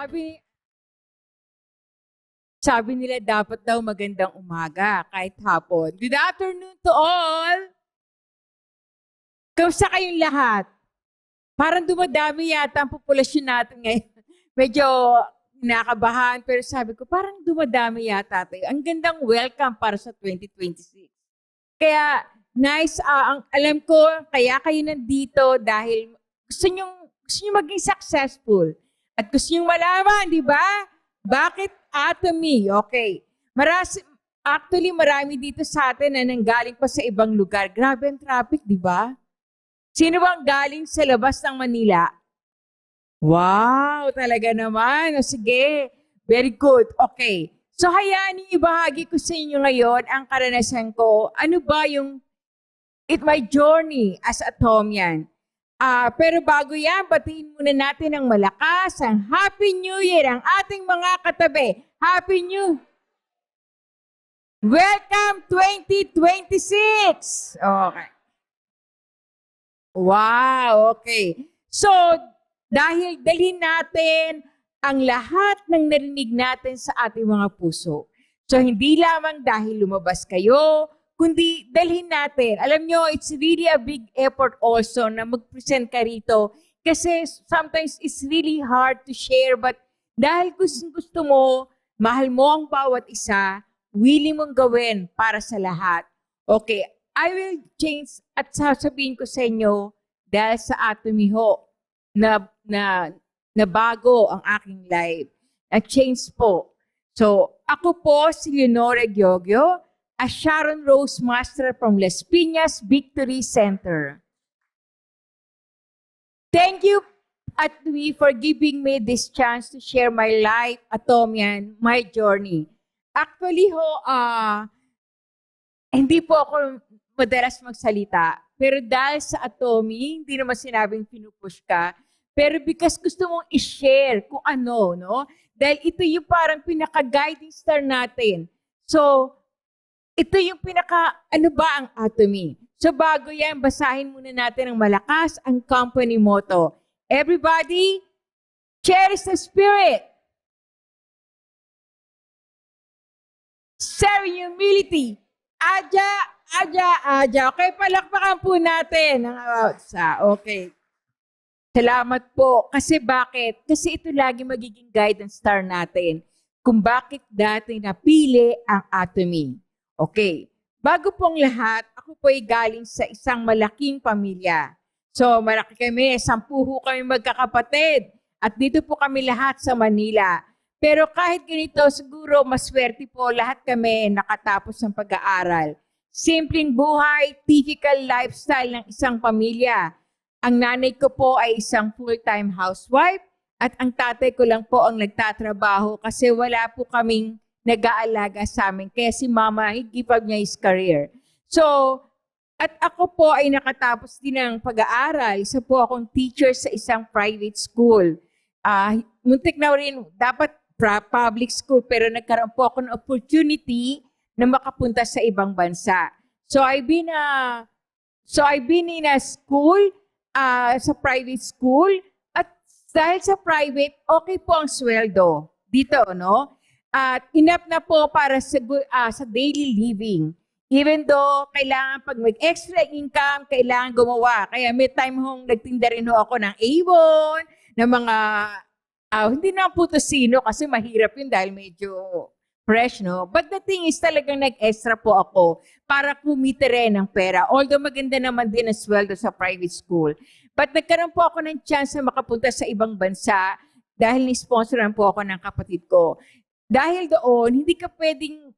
Sabi sabi nila dapat daw magandang umaga kahit hapon. Good afternoon to all! Kamusta kayong lahat? Parang dumadami yata ang populasyon natin ngayon. Medyo nakabahan, pero sabi ko, parang dumadami yata tayo. Ang gandang welcome para sa 2026. Kaya, nice, alam ko, kaya kayo nandito dahil gusto nyo maging successful. At gusto nyo malaman, di ba? Bakit Atomy? Okay. Actually, marami dito sa atin na nanggaling pa sa ibang lugar. Grabe ang traffic, di ba? Sino bang galing sa labas ng Manila? Wow, talaga naman. O sige, very good. Okay. So, hayaan niyo ibahagi ko sa inyo ngayon ang karanasan ko. Ano ba yung my journey as a Thomian? Pero bago yan, batiin muna natin ng malakas ang Happy New Year ang ating mga katabi. Happy New Welcome 2026! Okay. Wow, okay. So, dahil dalhin natin ang lahat ng narinig natin sa ating mga puso. So, hindi lamang dahil lumabas kayo, kundi dalhin natin. Alam nyo, it's really a big effort also na mag-present ka rito kasi sometimes it's really hard to share but dahil gusto mo, mahal mo ang bawat isa, willing mong gawin para sa lahat. Okay, I will change at sasabihin ko sa inyo dahil sa Atomy ho na bago ang aking life. Na-change po. So, ako po si Leonora Giogio, a Sharon Rose Master from Las Piñas Victory Center. Thank you, Atomy, for giving me this chance to share my life, Atomian, my journey. Actually ho, hindi po ako madalas magsalita. Pero dahil sa Atomy, hindi naman sinabing pinupush ka. Pero because gusto mong i-share kung ano, no? Dahil ito yung parang pinaka-guiding star natin. So, ito yung ano ba ang Atomy? So, bago yan, basahin muna natin ng malakas ang company motto. Everybody, cherish the spirit. Sharing humility. Aja. Okay, palakpakan po natin. Okay. Salamat po. Kasi bakit? Kasi ito lagi magiging guidance star natin kung bakit dati napili ang Atomy. Okay. Bago pong lahat, ako po ay galing sa isang malaking pamilya. So, malaki kami. 10 kami magkakapatid. At dito po kami lahat sa Manila. Pero kahit ganito, siguro maswerte po lahat kami nakatapos ng pag-aaral. Simpleng buhay, typical lifestyle ng isang pamilya. Ang nanay ko po ay isang full-time housewife at ang tatay ko lang po ang nagtatrabaho kasi wala po kaming nag-aalaga sa amin. Kaya si mama, give up niya his career. So, at ako po ay nakatapos din ng pag-aaral. Isa po akong teacher sa isang private school. Muntik na rin, dapat public school, pero nagkaroon po ako ng opportunity na makapunta sa ibang bansa. So I've been in a school, sa private school, at dahil sa private, okay po ang sweldo dito, no? At enough na po para sa daily living. Even though kailangan pag mag-extra income, kailangan gumawa. Kaya may time hong nagtinda rin ho ako ng Avon, ng mga, hindi na po to sino kasi mahirap yun dahil medyo fresh, no? But the thing is talagang nag-extra po ako para kumita rin ng pera. Although maganda naman din ang sweldo sa private school. But nagkaroon po ako ng chance na makapunta sa ibang bansa dahil ni-sponsoran po ako ng kapatid ko. Dahil doon, hindi ka pwedeng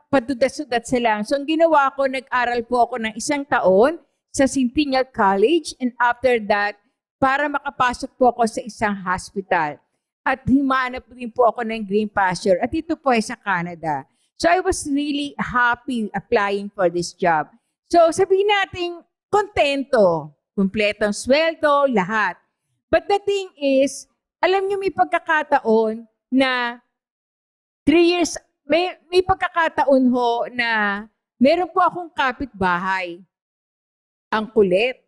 padudas-sudat sa lang. So ang ginawa ko, nag-aral po ako ng 1 taon sa Centennial College and after that, para makapasok po ako sa isang hospital. At himanap din po ako ng green pasture. At ito po ay sa Canada. So I was really happy applying for this job. So sabihin natin, kontento. Kumpletong sweldo, lahat. But the thing is, alam niyo may pagkakataon na 3 years, may pagkakataon ho na meron po akong kapitbahay. Ang kulit.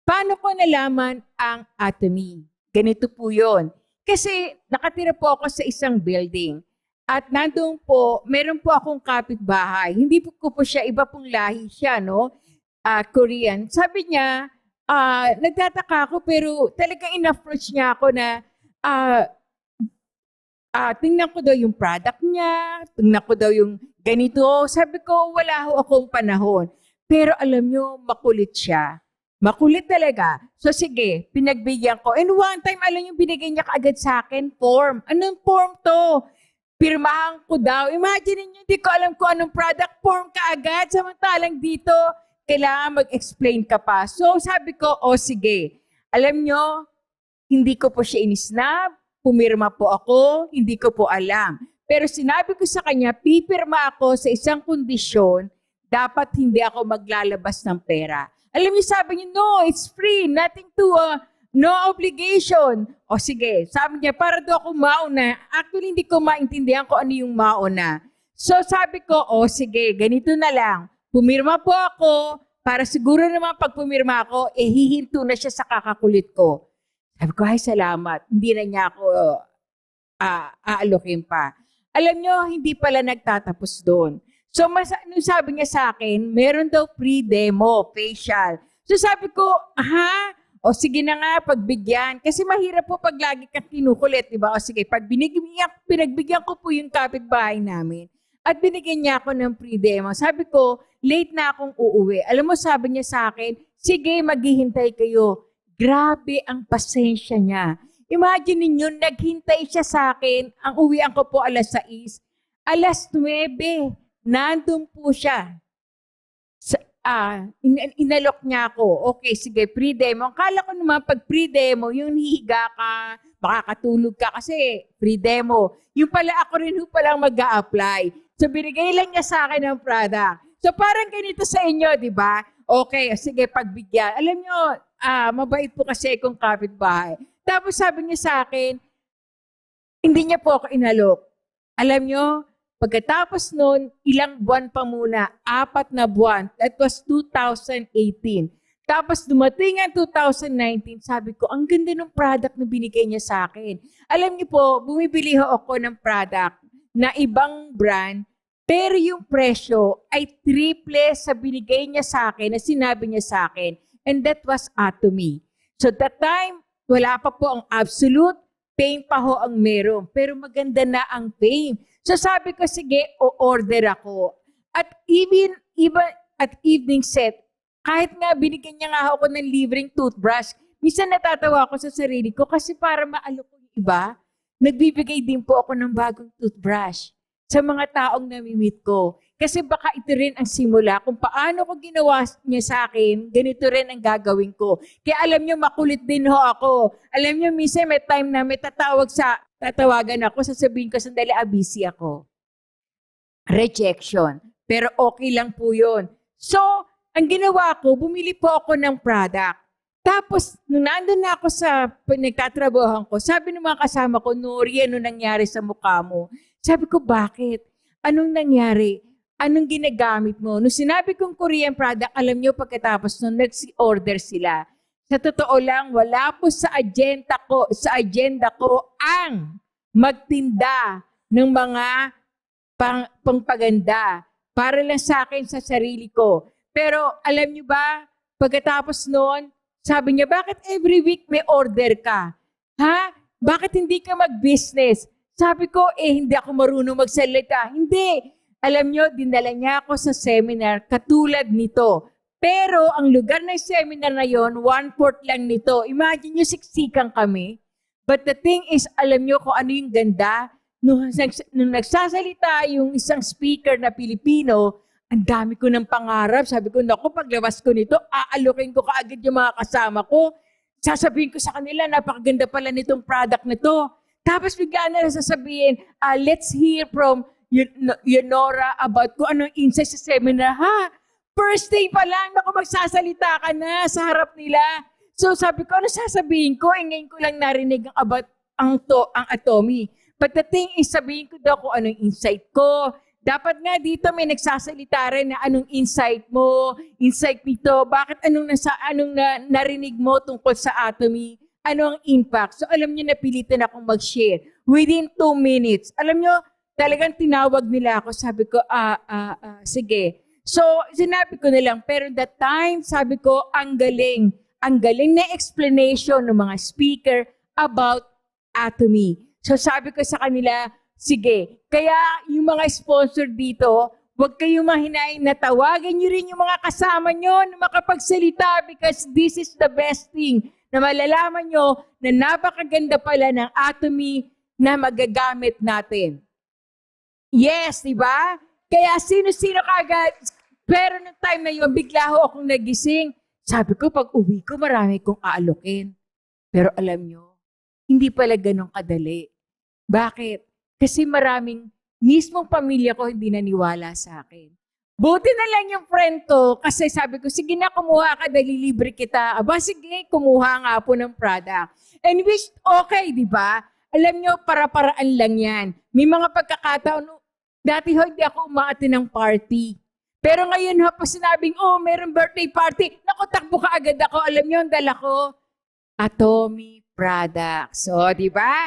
Paano ko nalaman ang Atomy? Ganito po yun. Kasi nakatira po ako sa isang building. At nandun po, meron po akong kapitbahay. Hindi po ko po siya, iba pong lahi siya, no? Korean. Sabi niya, nagtataka ako pero talagang in-approach niya ako na tingnan ko daw yung product niya, tingnan ko daw yung ganito. Sabi ko, wala ho akong panahon. Pero alam nyo, makulit siya. Makulit talaga. So sige, pinagbigyan ko. And one time, alam nyo, binigay niya kaagad sa akin, form. Anong form to? Pirmahan ko daw. Imagine niyo, hindi ko alam kung anong product, form kaagad. Samantalang dito, kailangan mag-explain ka pa. So sabi ko, sige. Alam nyo, hindi ko po siya inisnab. Pumirma po ako, hindi ko po alam. Pero sinabi ko sa kanya, pipirma ako sa isang kondisyon, dapat hindi ako maglalabas ng pera. Alam niyo, sabi niya, no, it's free, nothing to, no obligation. O sige, sabi niya, para daw ako mauna. Actually, hindi ko maintindihan kung ano yung mauna. So sabi ko, sige, ganito na lang. Pumirma po ako, para siguro naman pag pumirma ako, hihinto na siya sa kakakulit ko. Sabi ko, ay salamat. Hindi na niya ako aalokin pa. Alam nyo, hindi pala nagtatapos doon. So, nung sabi niya sa akin, meron daw free demo, facial. So, sabi ko, o sige na nga, pagbigyan. Kasi mahirap po pag lagi kang kinukulit, di ba? O sige, pag pinagbigyan ko po yung kapitbahay namin at binigyan niya ako ng free demo. Sabi ko, late na akong uuwi. Alam mo, sabi niya sa akin, sige, maghihintay kayo. Grabe ang pasensya niya. Imagine ninyo, naghintay siya sa akin. Ang uwian ko po alas 6. Alas 9, nandun po siya. Inalok niya ako. Okay, sige, pre-demo. Akala ko naman pag pre-demo, yung hihiga ka, makakatulog ka kasi pre-demo. Yung pala ako rin palang mag-a-apply. So, binigay lang niya sa akin ng product. So, parang ganito sa inyo, di ba? Okay, sige, pagbigyan. Alam nyo, mabait po kasi akong kapitbahay. Tapos sabi niya sa akin, hindi niya po ako inalok. Alam nyo, pagkatapos nun, ilang buwan pa muna, 4 na buwan. That was 2018. Tapos dumating ang 2019, sabi ko, ang ganda ng product na binigay niya sa akin. Alam niyo po, bumibili ako ng product na ibang brand, pero yung presyo ay triple sa binigay niya sa akin, na sinabi niya sa akin. And that was Atomy. So that time, wala pa po ang absolute, pain pa ho ang meron. Pero maganda na ang pain. So sabi ko, sige, o-order ako. At even at evening set, kahit nga binigyan niya nga ako ng libreng toothbrush, minsan natatawa ako sa sarili ko kasi para maalok ko yung iba, nagbibigay din po ako ng bagong toothbrush sa mga taong namimit ko. Kasi baka ito rin ang simula kung paano ko ginawa niya sa akin, ganito rin ang gagawin ko. Kaya alam niyo, makulit din ho ako. Alam niyo, minsan may time na may tatawagan ako, sasabihin ko, sandali, busy ako. Rejection. Pero okay lang po yun. So, ang ginawa ko, bumili po ako ng product. Tapos, nung nandun na ako sa nagtatrabahan ko, sabi ng mga kasama ko, Nori, ano nangyari sa mukha mo? Sabi ko, bakit? Anong nangyari? Anong ginagamit mo? Nung sinabi kong Korean product, alam nyo, pagkatapos nung nag-order sila, sa totoo lang, wala po sa agenda ko ang magtinda ng mga pangpaganda para lang sa akin, sa sarili ko. Pero alam nyo ba, pagkatapos noon, sabi niya, bakit every week may order ka? Ha? Bakit hindi ka mag-business? Sabi ko, hindi ako marunong magsalita. Hindi. Alam nyo, dinala niya ako sa seminar katulad nito. Pero ang lugar ng seminar na yon, 1/4 lang nito. Imagine nyo, siksikan kami. But the thing is, alam nyo kung ano yung ganda? Nung nagsasalita yung isang speaker na Pilipino, ang dami ko ng pangarap. Sabi ko, naku, paglabas ko nito, aalokin ko kaagad yung mga kasama ko. Sasabihin ko sa kanila, napakaganda pala nitong product na to. Tapos bigla na sasabihin, let's hear from Yonora about kung anong insight sa seminar. First day pa lang, naku, magsasalita ka na sa harap nila. So sabi ko, ano sasabihin ko? Ngayon ko lang narinig about ang Atomy. But the thing is, sabihin ko daw kung anong insight ko. Dapat nga dito may nagsasalita rin na anong insight mo, insight nito, bakit anong narinig mo tungkol sa Atomy. ano ang impact. So alam nyo, napilitan akong mag-share. Within 2 minutes, alam nyo, talagang tinawag nila ako. Sabi ko, sige. So sinabi ko na lang, pero that time, sabi ko, ang galing na explanation ng mga speaker about atomy. So sabi ko sa kanila, sige, kaya yung mga sponsor dito, huwag kayong mahinaing na tawagan nyo rin yung mga kasama nyo na makapagsalita because this is the best thing na malalaman nyo na napakaganda pala ng atomy na magagamit natin. Yes, di ba? Kaya sino-sino kagad, pero nung time na yun, bigla ho akong nagising. Sabi ko, pag uwi ko, marami kong aalokin. Pero alam nyo, hindi pala ganun kadali. Bakit? Kasi mismong pamilya ko hindi naniwala sa akin. Buti na lang yung friend ko kasi sabi ko, sige na, kumuha ka, dali libre kita. Aba, sige, kumuha nga po ng product. And which, okay, di ba? Alam nyo, para-paraan lang yan. May mga pagkakataon, dati ho, hindi ako umaati ng party. Pero ngayon ho, pag sinabing, meron birthday party, naku, takbo ka agad ako. Alam nyo, ang dala ko, Atomy products. So, di ba?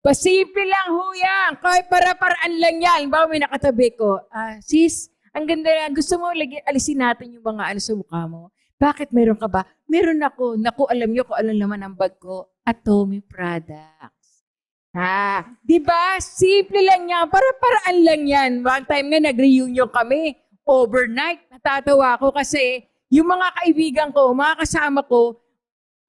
Pasimple lang ho yan. Kahit para-paraan lang yan. Bawa may nakatabi ko, sis, ang ganda yan. Gusto mo alisin natin yung mga sa mukha mo? Bakit meron ka ba? Meron ako. Naku, alam nyo kung ano naman ang bag ko. Atomy products. Di ba? Simple lang yan. Para-paraan lang yan. One time nga, nag-reunion kami. Overnight. Natatawa ko kasi yung mga kaibigan ko, mga kasama ko,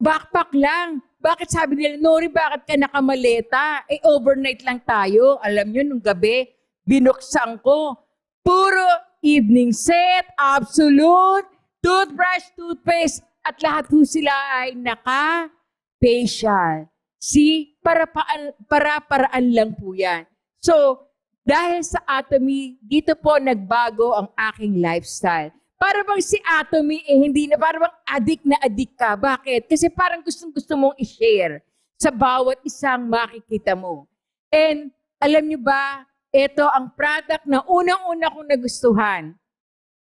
backpack lang. Bakit sabi nila, Nori, bakit ka nakamaleta? Overnight lang tayo. Alam nyo, nung gabi, binuksan ko. Puro evening set, absolute, toothbrush, toothpaste, at lahat po sila ay naka-facial. See, para-paraan lang po yan. So, dahil sa Atomy, dito po nagbago ang aking lifestyle. Para bang si Atomy, hindi na, para bang addict ka. Bakit? Kasi parang gusto mong i-share sa bawat isang makikita mo. And alam nyo ba, ito ang product na unang-una kong nagustuhan,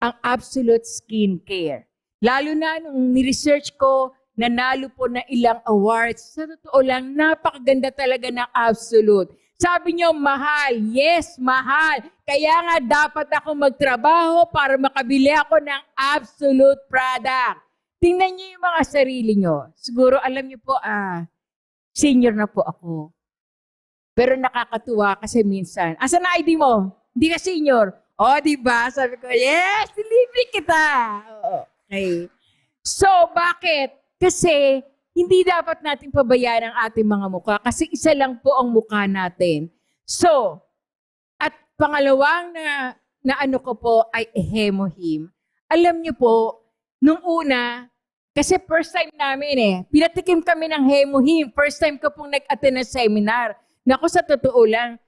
ang Absolute Skincare. Lalo na nung ni-research ko, nanalo po na ilang awards. Sa totoo lang, napakaganda talaga ng Absolute. Sabi niyo, mahal. Yes, mahal. Kaya nga dapat ako magtrabaho para makabili ako ng Absolute product. Tingnan niyo yung mga sarili niyo. Siguro alam niyo po, senior na po ako. Pero nakakatuwa kasi minsan, asan na ID mo? Hindi ka senior. Di ba? Sabi ko, yes, libre kita. Okay. So, bakit? Kasi, hindi dapat natin pabayaan ang ating mga mukha kasi isa lang po ang mukha natin. So, at pangalawang na ano ko po ay Hemohim. Alam niyo po, nung una, kasi first time namin pinatikim kami ng Hemohim. First time ko pong nag-attend ng seminar. Naku, sa totoo lang,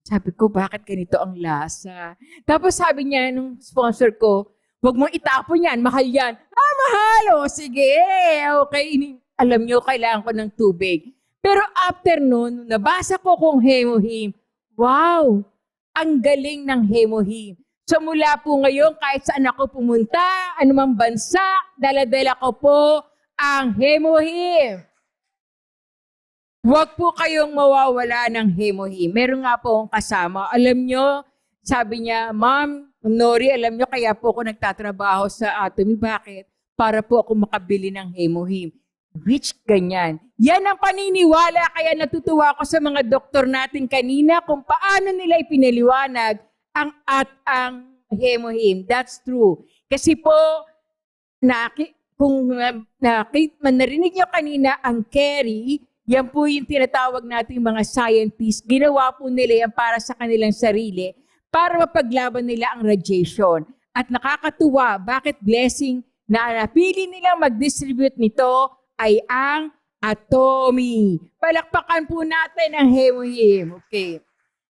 sabi ko, bakit ganito ang lasa? Tapos sabi niya, nung sponsor ko, huwag mong itapon yan, mahal yan. Mahal, sige, okay. Alam niyo, kailangan ko ng tubig. Pero after nun, nabasa ko kung Hemohim, wow, ang galing ng Hemohim. So mula po ngayon, kahit saan ako pumunta, anumang bansa, dala-dala ko po ang Hemohim. Huwag po kayong mawawala ng Hemohim. Meron nga po akong kasama. Alam nyo, sabi niya, Ma'am Nori, alam nyo, kaya po ako nagtatrabaho sa Atomy. Bakit? Para po ako makabili ng Hemohim. Which ganyan. Yan ang paniniwala. Kaya natutuwa ako sa mga doktor natin kanina kung paano nila ipinaliwanag ang Hemohim. That's true. Kasi po, kung narinig nyo kanina ang Kerry, yan po yung tinatawag natin mga scientists. Ginawa po nila yan para sa kanilang sarili, para mapaglaban nila ang radiation. At nakakatuwa, bakit blessing na napili nilang mag-distribute nito ay ang Atomy. Palakpakan po natin ang Hemohim. Okay.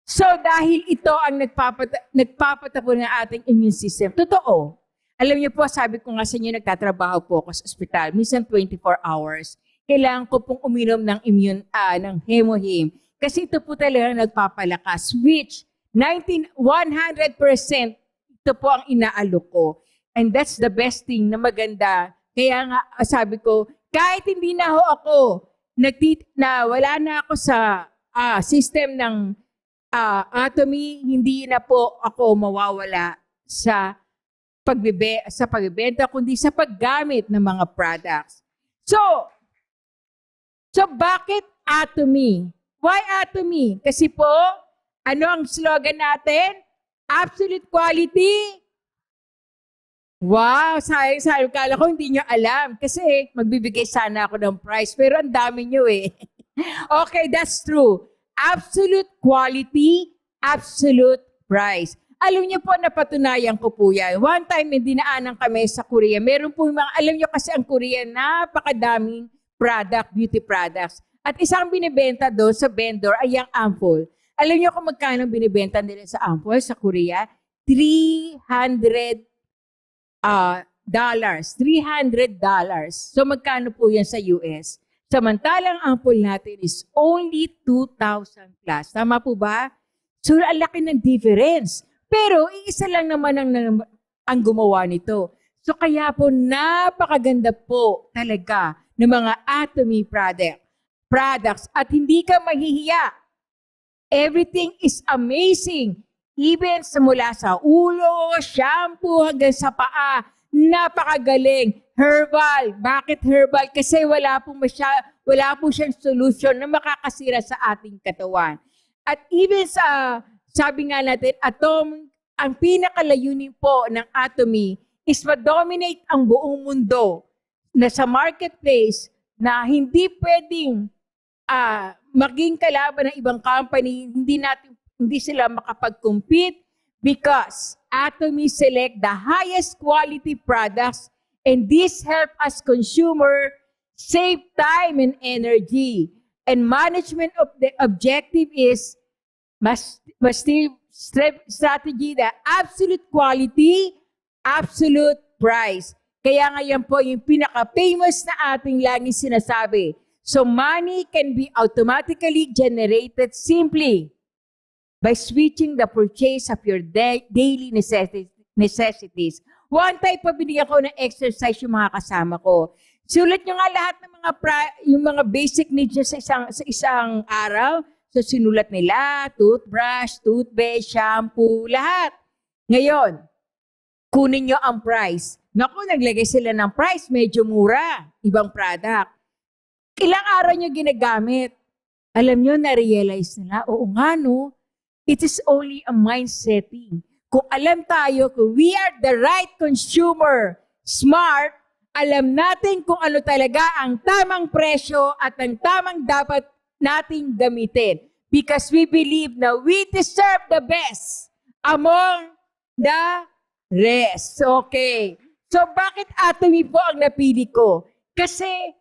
So dahil ito ang nagpapatapo ng ating immune system. Totoo. Alam niyo po, sabi ko nga sa inyo, nagtatrabaho po ako sa ospital. Minsan 24 hours. Kailangan ko pong uminom ng ng Hemohim. Kasi ito po talaga nagpapalakas. Which 100% ito po ang inaalok ko. And that's the best thing na maganda. Kaya nga sabi ko, kahit hindi na ho ako na wala na ako sa system ng Atomy, hindi na po ako mawawala sa pagbebenta, kundi sa paggamit ng mga products. So bakit Atomy? Why Atomy? Kasi po, ano ang slogan natin? Absolute quality. Wow, sayang. Kala ko hindi nyo alam. Kasi magbibigay sana ako ng price. Pero ang dami nyo eh. Okay, that's true. Absolute quality, absolute price. Alam niyo po, napatunayan ko po yan. One time, dinaanan kami sa Korea. Meron po alam niyo kasi ang Korea, napakadaming beauty products. At isang binibenta doon sa vendor ay yung ampoule. Alam niyo kung magkano binibenta nila sa ampoule sa Korea? $300. So magkano po yan sa US? Samantalang ampoule natin is only 2,000 plus. Tama po ba? So ang laki ng difference. Pero iisa lang naman ang gumawa nito. So kaya po napakaganda po talaga ng mga Atomy products at hindi ka mahihiya. Everything is amazing. Even mula sa ulo, shampoo hanggang sa paa, napakagaling. Herbal. Bakit herbal? Kasi wala po siyang solution na makakasira sa ating katawan. At even sabi nga natin, ang pinakalayunin po ng Atomy is ma-dominate ang buong mundo na sa marketplace na hindi pwedeng maging kalaban ng ibang company, hindi sila makapag-compete because Atomy select the highest quality products and this help us consumer save time and energy. And management of the objective is must strategy the absolute quality, absolute price. Kaya ngayon po yung pinaka-famous na ating laging sinasabi. So money can be automatically generated simply by switching the purchase of your daily necessities. One time pa binigyan ko ng exercise yung mga kasama ko. Sulat nyo nga lahat ng yung mga basic needs nyo sa isang araw. So sinulat nila, toothbrush, toothpaste, shampoo, lahat. Ngayon, kunin nyo ang price. Naku, naglagay sila ng price, medyo mura, ibang product. Ilang araw nyo ginagamit? Alam nyo, na-realize nila, oo nga no, it is only a mind setting. Kung alam tayo, kung we are the right consumer, smart, alam natin kung ano talaga ang tamang presyo at ang tamang dapat nating gamitin. Because we believe na we deserve the best among the rest. Okay. So bakit Atomy po ang napili ko? Kasi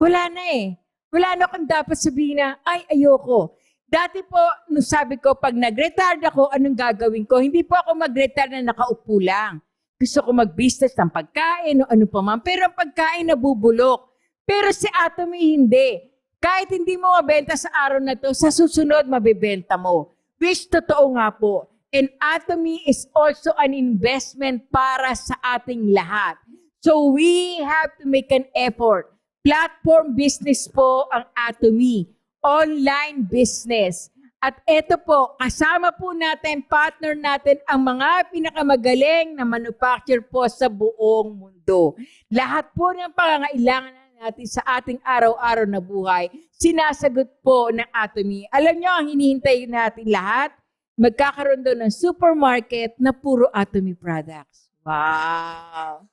wala na eh. Wala na akong dapat sabihin na, ay, ayoko. Dati po, nung sabi ko, pag nag-retire ako, anong gagawin ko? Hindi po ako mag-retire na nakaupo lang. Gusto ko mag-business ng pagkain o ano pa man. Pero ang pagkain nabubulok. Pero si Atomy hindi. Kahit hindi mo mabenta sa araw na to, sa susunod mabibenta mo. Which totoo nga po. And Atomy is also an investment para sa ating lahat. So we have to make an effort. Platform business po ang Atomy. Online business. At ito po, kasama po natin, partner natin ang mga pinakamagaling na manufacturer po sa buong mundo. Lahat po ng pangangailangan natin sa ating araw-araw na buhay, sinasagot po ng Atomy. Alam nyo, ang hinihintay natin lahat, magkakaroon doon ng supermarket na puro Atomy products. Wow!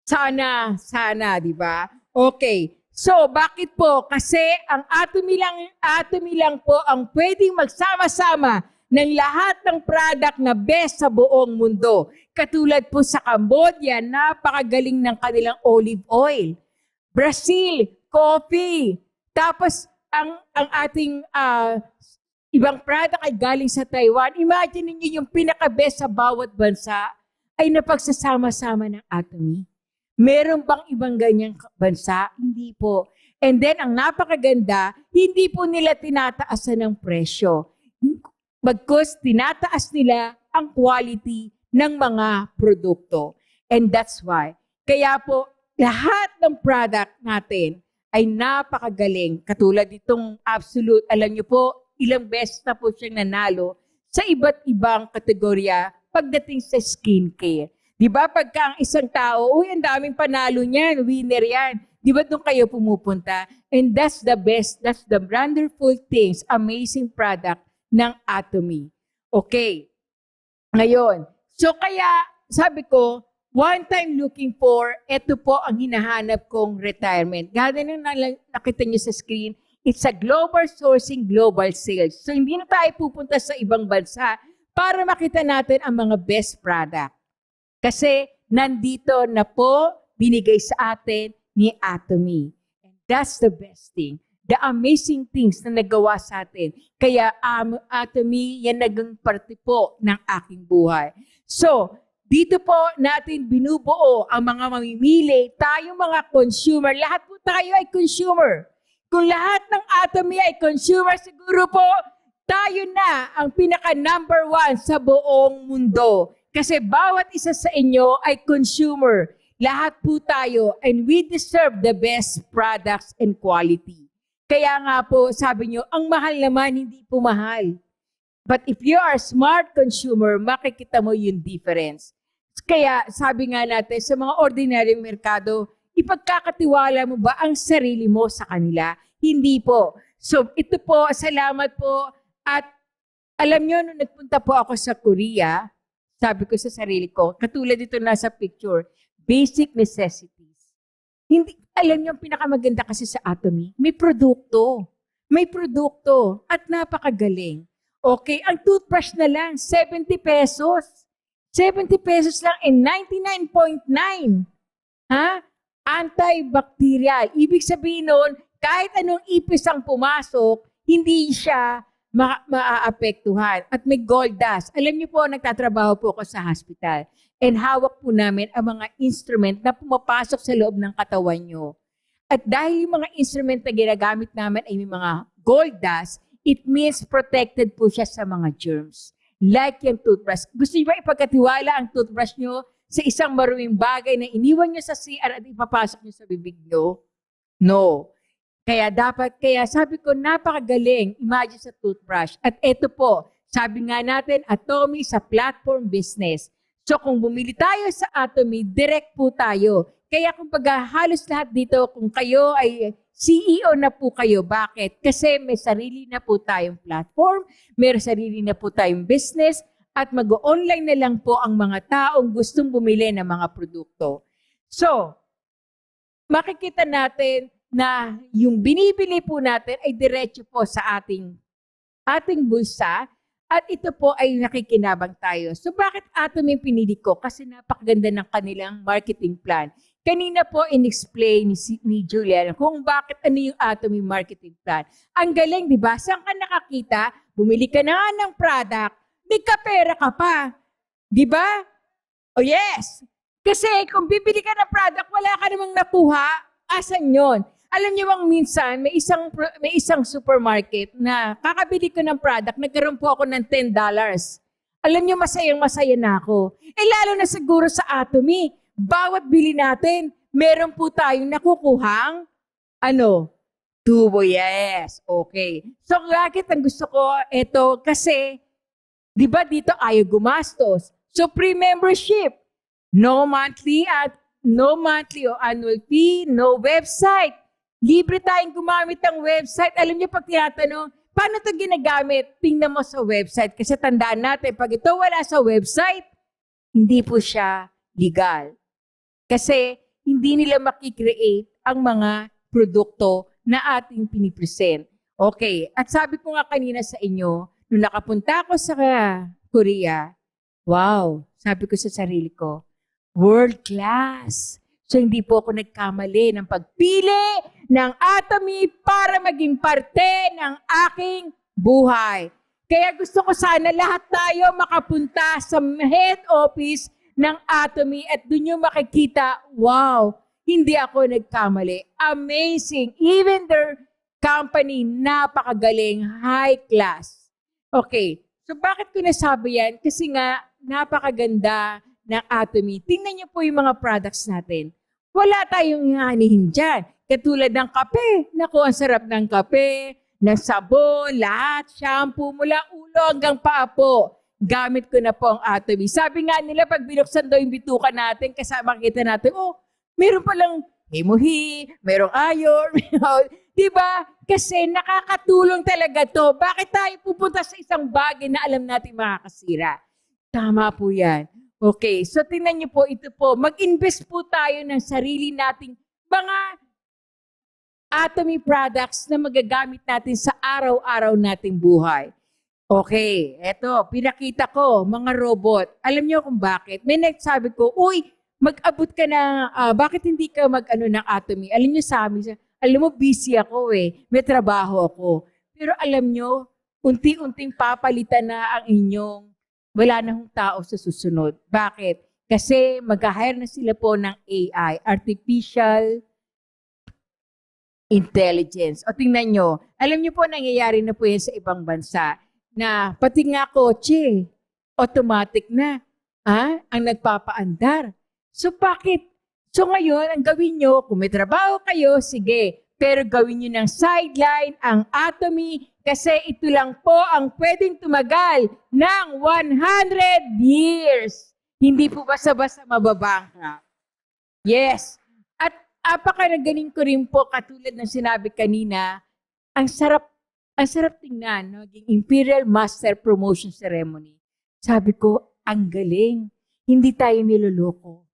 Sana, di ba? Okay. So, bakit po? Kasi ang Atomy lang po ang pwedeng magsama-sama ng lahat ng product na best sa buong mundo. Katulad po sa Cambodia, napakagaling ng kanilang olive oil. Brazil, coffee. Tapos, ang ating ibang product ay galing sa Taiwan. Imagine niyo yung pinaka-best sa bawat bansa ay napagsasama-sama ng Atomy. Meron bang ibang ganyang bansa? Hindi po. And then, ang napakaganda, hindi po nila tinataasan ng presyo. Bagkus, tinataas nila ang quality ng mga produkto. And that's why. Kaya po, lahat ng product natin ay napakagaling. Katulad itong Absolute, alam niyo po, ilang beses na po siyang nanalo sa iba't ibang kategorya pagdating sa skincare. Di ba pagka ang isang tao, uy, ang daming panalo niyan, winner yan. Di ba doon kayo pumupunta? And that's the best, that's the wonderful things, amazing product ng Atomy. Okay. Ngayon, so kaya sabi ko, one time looking for, ito po ang hinahanap kong retirement. Ganda nang nakita niyo sa screen, it's a global sourcing, global sales. So hindi na tayo pupunta sa ibang bansa para makita natin ang mga best product. Kasi nandito na po, binigay sa atin ni Atomy. And that's the best thing. The amazing things na nagawa sa atin. Kaya Atomy, yan naging parte po ng aking buhay. So, dito po natin binubuo ang mga mamimili, tayong mga consumer. Lahat po tayo ay consumer. Kung lahat ng Atomy ay consumer, siguro po tayo na ang pinaka number 1 sa buong mundo. Kasi bawat isa sa inyo ay consumer. Lahat po tayo and we deserve the best products and quality. Kaya nga po, sabi nyo, ang mahal naman, hindi po mahal. But if you are a smart consumer, makikita mo yung difference. Kaya sabi nga natin, sa mga ordinaryong merkado, ipagkakatiwala mo ba ang sarili mo sa kanila? Hindi po. So ito po, salamat po. At alam nyo, nung nagpunta po ako sa Korea, sabi ko sa sarili ko, katulad dito nasa picture, basic necessities. Hindi, alam niyo, ang pinakamaganda kasi sa Atomy, may produkto. May produkto at napakagaling. Okay, ang toothbrush na lang, 70 pesos. 70 pesos lang and 99.9. Ha? Antibacterial. Ibig sabihin nun, kahit anong ipis ang pumasok, hindi siya maaapektuhan. At may gold dust. Alam niyo po, nagtatrabaho po ako sa hospital. And hawak po namin ang mga instrument na pumapasok sa loob ng katawan nyo. At dahil yung mga instrument na ginagamit namin ay may mga gold dust, it means protected po siya sa mga germs. Like yung toothbrush. Gusto niyo ba ipagkatiwala ang toothbrush nyo sa isang maruming bagay na iniwan nyo sa CR at ipapasok nyo sa bibig nyo? No. Kaya sabi ko, napakagaling, imagine sa toothbrush. At ito po, sabi nga natin, Atomy sa platform business. So kung bumili tayo sa Atomy, direct po tayo. Kaya kung halos lahat dito, kung kayo ay CEO na po kayo, bakit? Kasi may sarili na po tayong platform, may sarili na po tayong business, at mag-online na lang po ang mga taong gustong bumili ng mga produkto. So, makikita natin na yung binibili po natin ay diretso po sa ating bulsa at ito po ay nakikinabang tayo. So bakit Atomy yung pinili ko? Kasi napakaganda ng kanilang marketing plan. Kanina po in-explain ni Julian kung bakit ano yung Atomy marketing plan. Ang galing, di ba? Saan ka nakakita? Bumili ka na nga ng product, may kapera ka pa. Di ba? Oh yes! Kasi kung bibili ka ng product, wala ka namang nakuha, asan yon? Alam niyo bang minsan, may isang supermarket na kakabili ko ng product, nagkaroon po ako ng $10. Alam niyo, masayang-masaya na ako. Lalo na siguro sa Atomy, bawat bili natin, meron po tayong nakukuhang, tubo, yes. Okay. So, bakit ang gusto ko ito? Kasi, di ba dito ayaw gumastos? So, free membership. No monthly o annual fee, no website. Libre tayong gumamit ng website. Alam niyo pag tinatanong, paano ito ginagamit? Tingnan mo sa website. Kasi tandaan natin, pag ito wala sa website, hindi po siya legal. Kasi hindi nila makikreate ang mga produkto na ating pinipresent. Okay, at sabi ko nga kanina sa inyo, nung nakapunta ako sa Korea, wow, sabi ko sa sarili ko, world class. So hindi po ako nagkamali ng pagpili ng Atomy para maging parte ng aking buhay. Kaya gusto ko sana lahat tayo makapunta sa head office ng Atomy at doon nyo makikita, wow, hindi ako nagkamali. Amazing. Even their company, napakagaling, high class. Okay, so bakit ko nasabi yan? Kasi nga, napakaganda ng Atomy. Tingnan niyo po yung mga products natin. Wala tayong hanihin dyan. Katulad ng kape. Naku, ang sarap ng kape, ng sabon, lahat, shampoo, mula ulo hanggang paa po. Gamit ko na po ang Atomy. Sabi nga nila, pag binuksan daw yung bituka natin, kasama kita natin, meron palang hemohi, merong iron, diba? Kasi nakakatulong talaga to. Bakit tayo pupunta sa isang bagay na alam natin makakasira? Tama po yan. Okay, so tingnan niyo po, ito po, mag-invest po tayo ng sarili nating mga Atomy products na magagamit natin sa araw-araw nating buhay. Okay, eto, pinakita ko, mga robot. Alam niyo kung bakit? May nagsabi ko, mag-abot ka na, bakit hindi ka mag-ano ng Atomy? Alam niyo sa amin, alam mo, busy ako may trabaho ako. Pero alam niyo, unti-unting papalitan na ang inyong, wala na hong tao sa susunod. Bakit? Kasi mag-hire na sila po ng AI, Artificial Intelligence. O tingnan nyo, alam niyo po nangyayari na po yan sa ibang bansa na pati nga kotse, automatic na ang nagpapaandar. So bakit? So ngayon, ang gawin nyo, kung may trabaho kayo, sige, pero gawin nyo ng sideline ang Atomy kasi ito lang po ang pwedeng tumagal ng 100 years. Hindi po basta-basta mababangka. Yes. At apakagaling ko rin po, katulad ng sinabi kanina, ang sarap tingnan, no? Imperial Master Promotion Ceremony. Sabi ko, ang galing. Hindi tayo niloloko.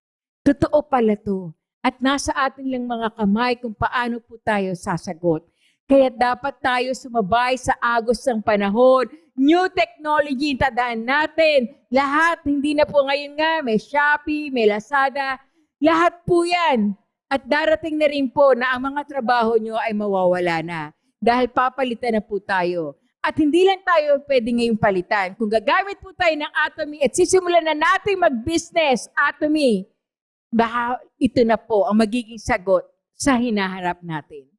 Totoo pala to. At nasa atin lang mga kamay kung paano po tayo sasagot. Kaya dapat tayo sumabay sa agos ng panahon. New technology, tandaan natin. Lahat, hindi na po ngayon nga, may Shopee, may Lazada. Lahat po yan. At darating na rin po na ang mga trabaho nyo ay mawawala na. Dahil papalitan na po tayo. At hindi lang tayo pwede ngayong palitan. Kung gagamit po tayo ng Atomy at sisimulan na natin mag-business, Atomy, baka ito na po ang magiging sagot sa hinaharap natin.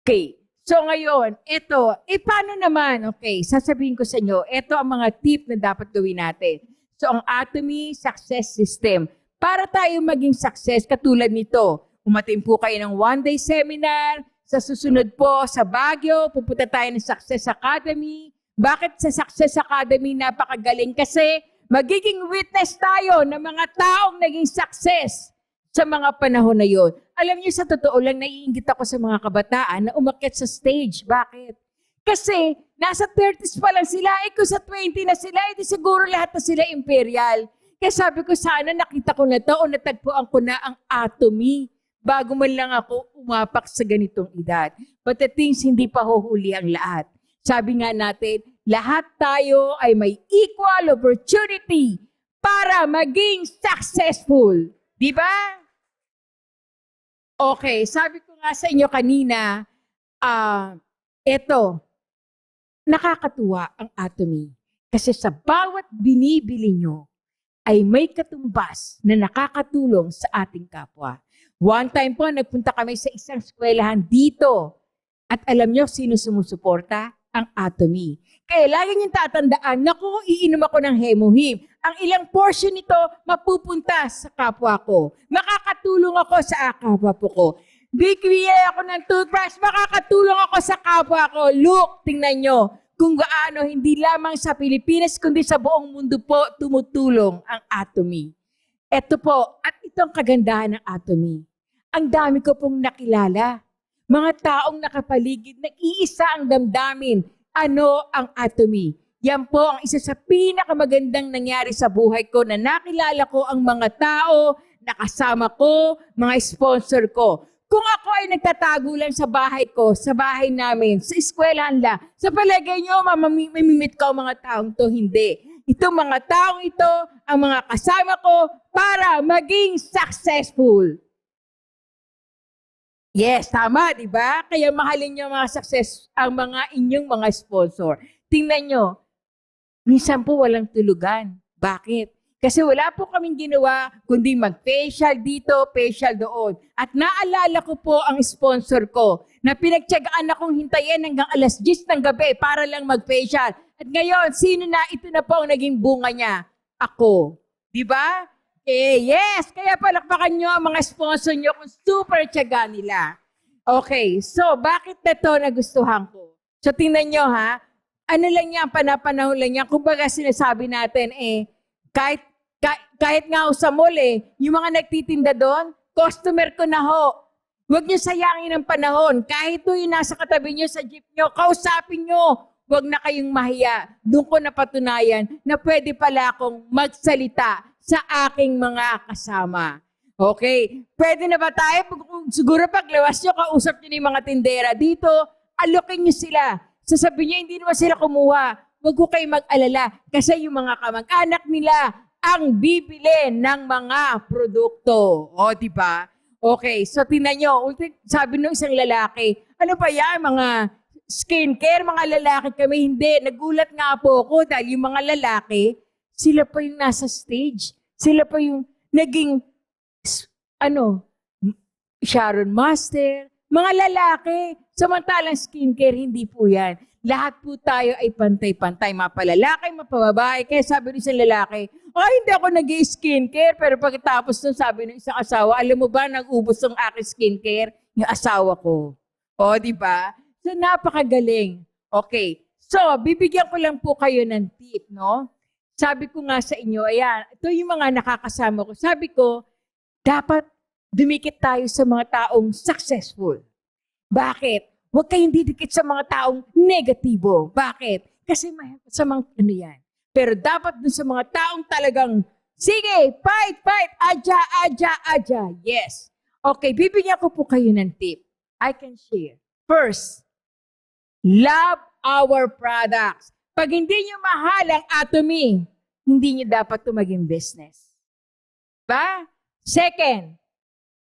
Okay. So ngayon, ito, paano naman? Okay, sasabihin ko sa inyo, ito ang mga tip na dapat gawin natin. So ang Atomy Success System, para tayo maging success katulad nito, umatin po kayo ng one-day seminar, sa susunod po sa Baguio, pupunta tayo ng Success Academy. Bakit sa Success Academy napakagaling? Kasi magiging witness tayo ng mga taong naging success sa mga panahon na yon. Alam niyo, sa totoo lang, naiinggit ako sa mga kabataan na umakyat sa stage. Bakit? Kasi nasa 30s pa lang sila, kung sa 20 na sila, edi siguro lahat na sila imperial. Kaya sabi ko, sana nakita ko na to o natagpuan ko na ang Atomy bago man lang ako umapak sa ganitong edad. But the things, hindi pa huhuli ang lahat. Sabi nga natin, lahat tayo ay may equal opportunity para maging successful. Di ba? Okay, sabi ko nga sa inyo kanina, eto, nakakatuwa ang Atomy. Kasi sa bawat binibili nyo, ay may katumbas na nakakatulong sa ating kapwa. One time po, nagpunta kami sa isang eskwelahan dito. At alam nyo, sino sumusuporta? Ang Atomy. Kaya lagi niyong tatandaan, naku, iinom ako ng hemohim. Ang ilang portion nito, mapupunta sa kapwa ko. Makakatulong ako sa kapwa ko. Bigyan ako ng toothbrush, makakatulong ako sa kapwa ko. Look, tingnan nyo, kung gaano hindi lamang sa Pilipinas, kundi sa buong mundo po tumutulong ang Atomy. Ito po, at itong kagandahan ng Atomy. Ang dami ko pong nakilala. Mga taong nakapaligid, nag-iisa ang damdamin. Ano ang Atomy? Yan po ang isa sa pinakamagandang nangyari sa buhay ko na nakilala ko ang mga tao, nakasama ko, mga sponsor ko. Kung ako ay nagtatago lang sa bahay ko, sa bahay namin, sa eskwelahan lang, sa palagay nyo, mamimit ko ang mga taong to, hindi. Itong mga taong ito, ang mga kasama ko para maging successful. Yes, tama, di ba? Kaya mahalin nyo mga success, ang mga inyong mga sponsor. Tingnan nyo, minsan po walang tulugan. Bakit? Kasi wala po kaming ginawa, kundi mag-facial dito, facial doon. At naalala ko po ang sponsor ko na pinagtiyagaan akong hintayin hanggang alas 10 ng gabi para lang mag-facial. At ngayon, sino na? Ito na po ang naging bunga niya. Ako. Di ba? Yes, kaya palakpakan nyo ang mga sponsor nyo kung super tiyaga nila. Okay, so bakit na to nagustuhan ko? So tingnan nyo ha, ano lang yan, panapanahon lang yan. Kumbaga sinasabi natin kahit nga sa mall yung mga nagtitinda doon, customer ko na ho. Huwag niyo sayangin ang panahon. Kahit yung nasa katabi niyo sa jeep niyo, kausapin niyo. Huwag na kayong mahiya. Doon ko napatunayan na pwede pala akong magsalita sa aking mga kasama. Okay? Pwede na ba tayo? Siguro paglawas nyo, kausap nyo yung mga tindera dito, alokin nyo sila. Sasabihin nyo, hindi naman sila kumuha. Huwag ko kayo mag-alala kasi yung mga kamag-anak nila ang bibili ng mga produkto. O, di ba? Okay, so tingnan nyo, sabi nung isang lalaki, ano ba yan, mga skincare, mga lalaki kami, hindi. Nagulat nga po ako dahil yung mga lalaki, sila pa yung nasa stage. Sila pa yung naging, Sharon Master, mga lalaki. Samantalang skincare, hindi po yan. Lahat po tayo ay pantay-pantay, mapalalaki, mapababae. Kaya sabi rin sa lalaki, hindi ako nag-skincare. Pero pagkatapos nun, sabi ng isang asawa, alam mo ba, nag-ubos ng aking skincare? Yung asawa ko. O, di ba? So, napakagaling. Okay. So, bibigyan ko lang po kayo ng tip, no? Sabi ko nga sa inyo, ayan, ito yung mga nakakasama ko. Sabi ko, dapat dumikit tayo sa mga taong successful. Bakit? Huwag kayong didikit sa mga taong negatibo. Bakit? Kasi sa mga yan. Pero dapat dun sa mga taong talagang, sige, fight, aja. Yes. Okay, bibigyan ko po kayo ng tip. I can share. First, love our products. Pag hindi nyo mahal ang Atomy, hindi nyo dapat ito maging business. Ba? Second,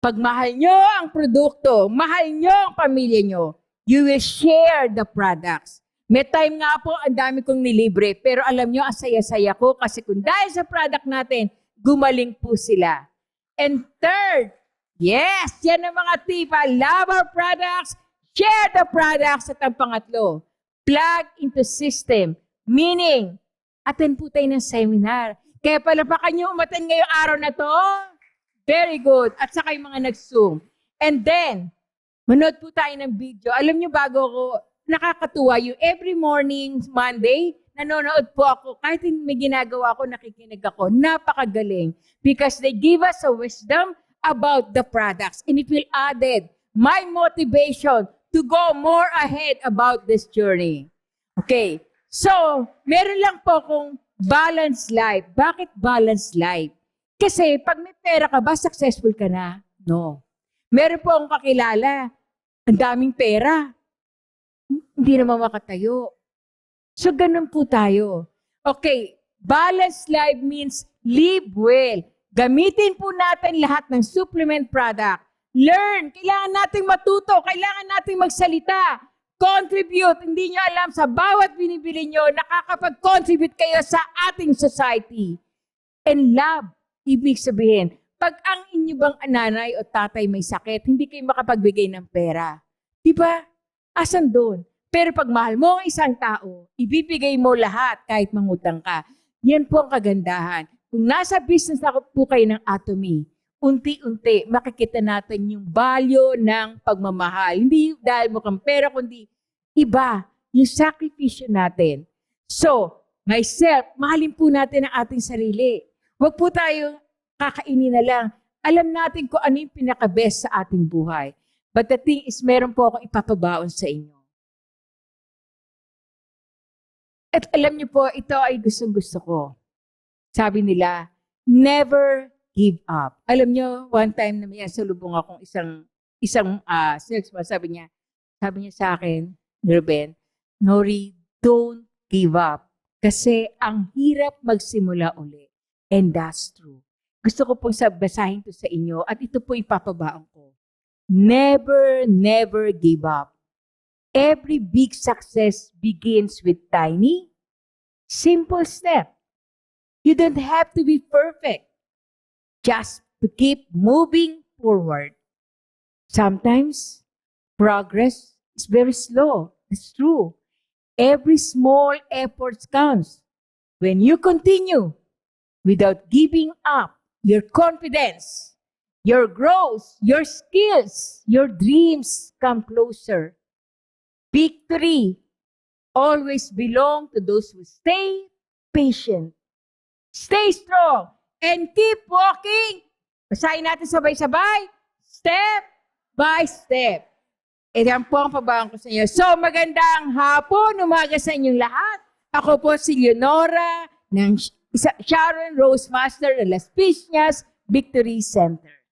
pag mahal nyo ang produkto, mahal nyo ang pamilya nyo, you will share the products. May time nga po, ang dami kong nilibre, pero alam nyo, ang saya-saya ko kasi kung dahil sa product natin, gumaling po sila. And third, yes, yan ang mga tipa, love our products, share the products. At ang pangatlo, plug into system. Meaning, attend po tayo ng seminar. Kaya palapakan nyo umattend ngayong araw na to. Very good. At saka yung mga nag-Zoom. And then, manood po tayo ng video. Alam nyo, bago ako, nakakatuwa yung every morning, Monday, nanonood po ako. Kahit may ginagawa ako, nakikinig ako. Napakagaling. Because they give us a wisdom about the products. And it will added my motivation to go more ahead about this journey. Okay. So, meron lang po akong balanced life. Bakit balanced life? Kasi pag may pera ka ba, successful ka na? No. Meron po akong kakilala, ang daming pera. Hindi naman makatayo. So, ganun po tayo. Okay, balanced life means live well. Gamitin po natin lahat ng supplement product. Learn. Kailangan nating matuto. Kailangan nating magsalita. Contribute. Hindi nyo alam, sa bawat binibili nyo, nakakapag-contribute kayo sa ating society. And love. Ibig sabihin, pag ang inyo bang nanay o tatay may sakit, hindi kayo makapagbigay ng pera. Diba? Asan doon? Pero pag mahal mo ang isang tao, ibibigay mo lahat kahit mangutang ka. Yan po ang kagandahan. Kung nasa business na po kayo ng Atomy, unti-unti makikita natin yung value ng pagmamahal. Hindi dahil mukhang pera, kundi iba, yung sakripisyo natin. So, myself, mahalin po natin ang ating sarili. Huwag po tayo kakainin na lang. Alam natin kung ano yung pinaka-best sa ating buhay. But the thing is, meron po akong ipapabaon sa inyo. At alam niyo po, ito ay gustong-gusto ko. Sabi nila, never give up. Alam niyo, one time na may salubong akong isang salesman, sabi niya sa akin, Ruben, Nori, don't give up. Kasi ang hirap magsimula uli. And that's true. Gusto ko pong basahin to sa inyo at ito po ipapabaon ko. Never give up. Every big success begins with tiny, simple step. You don't have to be perfect. Just to keep moving forward. Sometimes, progress is very slow. It's true. Every small effort counts. When you continue, without giving up your confidence, your growth, your skills, your dreams come closer. Victory always belong to those who stay patient. Stay strong and keep walking. Basahin natin sabay-sabay. Step by step. Yan po ang pabahan ko sa inyo. So, magandang hapon, umaga sa inyong lahat. Ako po si Leonora ng Sharon Rose Master de Las Piñas Victory Center.